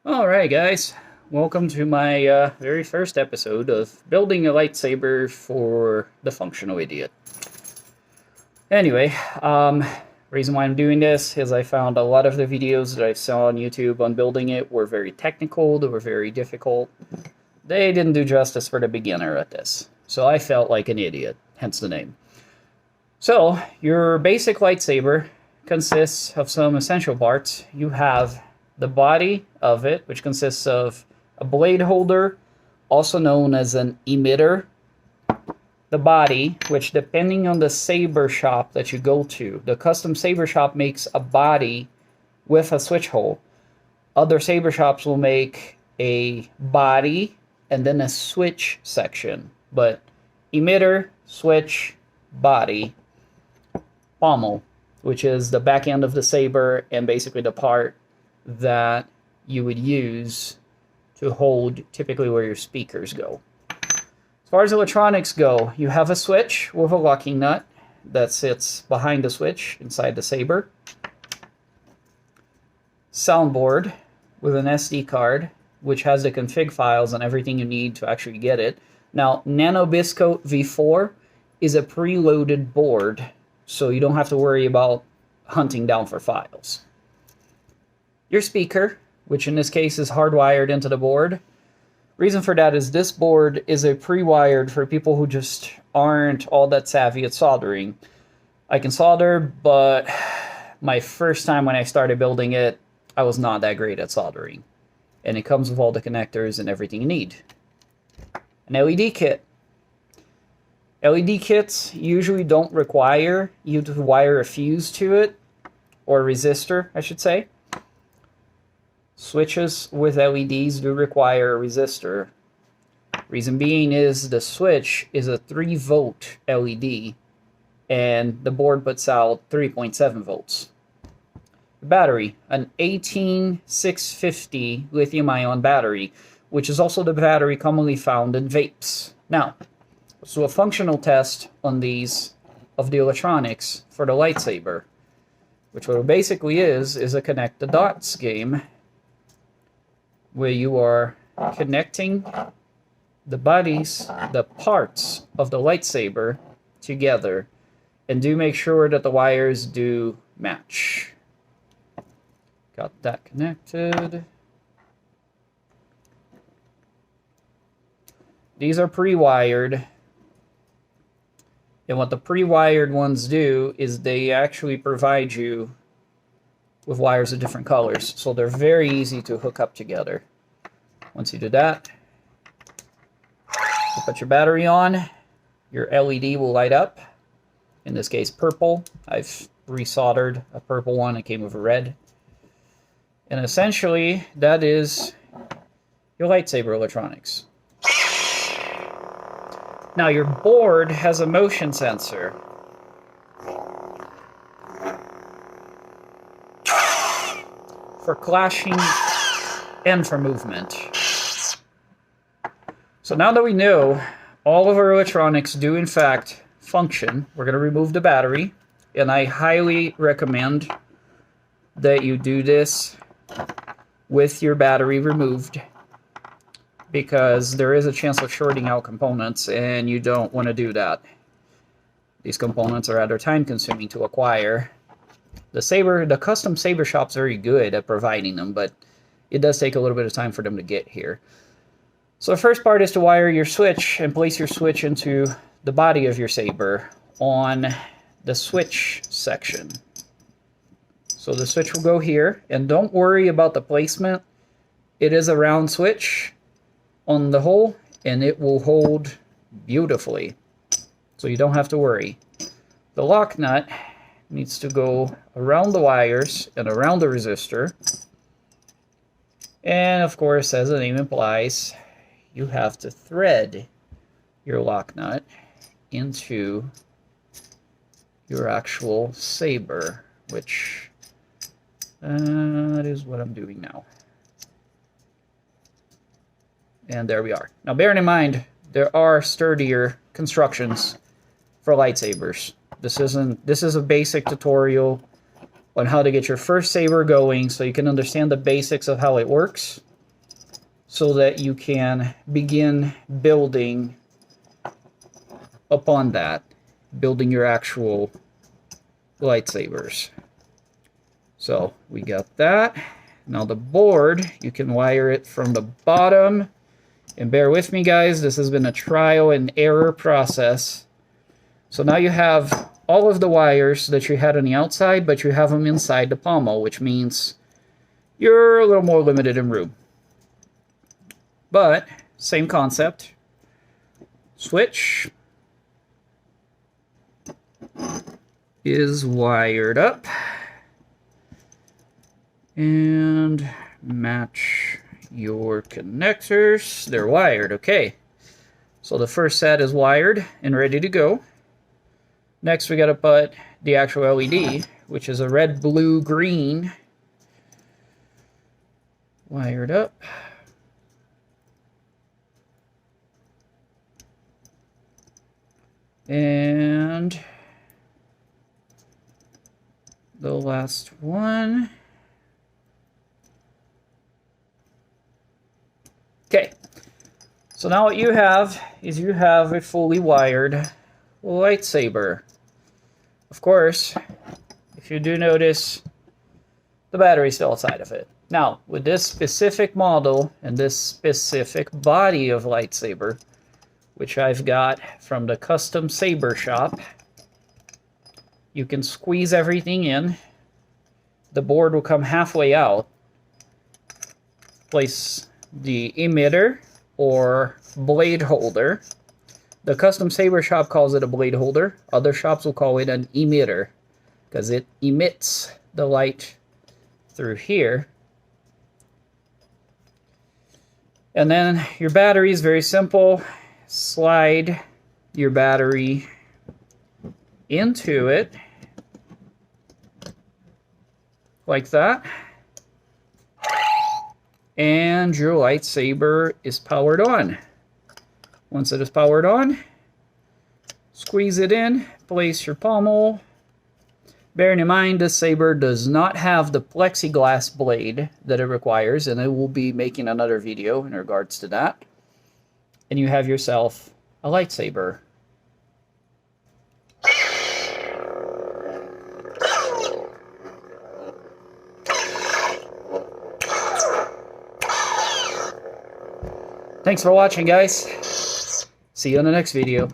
Alright guys, welcome to my very first episode of building a lightsaber for the functional idiot. Anyway, reason why I'm doing this is I found a lot of the videos that I saw on YouTube on building it were very technical, they were very difficult. They didn't do justice for the beginner at this, so I felt like an idiot, hence the name. So, your basic lightsaber consists of some essential parts. You have the body of it, which consists of a blade holder, also known as an emitter. The body, which depending on the saber shop that you go to, the custom saber shop makes a body with a switch hole. Other saber shops will make a body and then a switch section. But emitter, switch, body, pommel, which is the back end of the saber and basically the part that you would use to hold typically where your speakers go. As far as electronics go, you have a switch with a locking nut that sits behind the switch inside the saber. Soundboard with an SD card, which has the config files and everything you need to actually get it. Now, Nanobiscoat V4 is a preloaded board, so you don't have to worry about hunting down for files. Your speaker, which in this case is hardwired into the board. Reason for that is this board is a pre-wired for people who just aren't all that savvy at soldering. I can solder, but my first time when I started building it, I was not that great at soldering. And it comes with all the connectors and everything you need. An LED kit. LED kits usually don't require you to wire a fuse to it, or a resistor, I should say. Switches with LEDs do require a resistor. Reason being is the switch is a 3-volt LED, and the board puts out 3.7 volts. The battery, an 18650 lithium-ion battery, which is also the battery commonly found in vapes. Now, let's do a functional test on these of the electronics for the lightsaber, which what it basically is a connect the dots game, where you are connecting the bodies, the parts of the lightsaber together, and do make sure that the wires do match. Got that connected. These are pre-wired, and what the pre-wired ones do is they actually provide you with wires of different colors, so they're very easy to hook up together. Once you do that, you put your battery on, your LED will light up, in this case purple. I've resoldered a purple one, it came with a red. And essentially, that is your lightsaber electronics. Now your board has a motion sensor. For clashing and for movement. So now that we know all of our electronics do in fact function, we're going to remove the battery, and I highly recommend that you do this with your battery removed, because there is a chance of shorting out components and you don't want to do that. These components are rather time consuming to acquire. The custom saber shop's very good at providing them, but it does take a little bit of time for them to get here. So the first part is to wire your switch and place your switch into the body of your saber on the switch section. So the switch will go here, and don't worry about the placement. It is a round switch on the hole, and it will hold beautifully, so you don't have to worry. The lock nut needs to go around the wires and around the resistor. And of course, as the name implies, you have to thread your lock nut into your actual saber, which that is what I'm doing now. And there we are. Now bearing in mind, there are sturdier constructions for lightsabers. This is a basic tutorial on how to get your first saber going so you can understand the basics of how it works. so that you can begin building upon that, building your actual lightsabers. So we got that. Now the board, you can wire it from the bottom. And bear with me, guys, this has been a trial and error process. So now you have all of the wires that you had on the outside, but you have them inside the pommel, which means you're a little more limited in room. But, same concept. Switch is wired up. And match your connectors. They're wired, okay. So the first set is wired and ready to go. Next we gotta put the actual LED, which is a red, blue, green. Wired up. And the last one. Okay, so now what you have is you have a fully wired lightsaber. Of course, if you do notice, the battery's still outside of it. Now, with this specific model and this specific body of lightsaber, which I've got from the custom saber shop, you can squeeze everything in. The board will come halfway out. Place the emitter or blade holder. The custom saber shop calls it a blade holder. Other shops will call it an emitter because it emits the light through here. And then your battery is very simple. Slide your battery into it like that. And your lightsaber is powered on. Once it is powered on, squeeze it in, place your pommel. Bearing in mind, this saber does not have the plexiglass blade that it requires, and I will be making another video in regards to that. And you have yourself a lightsaber. Thanks for watching, guys. See you in the next video.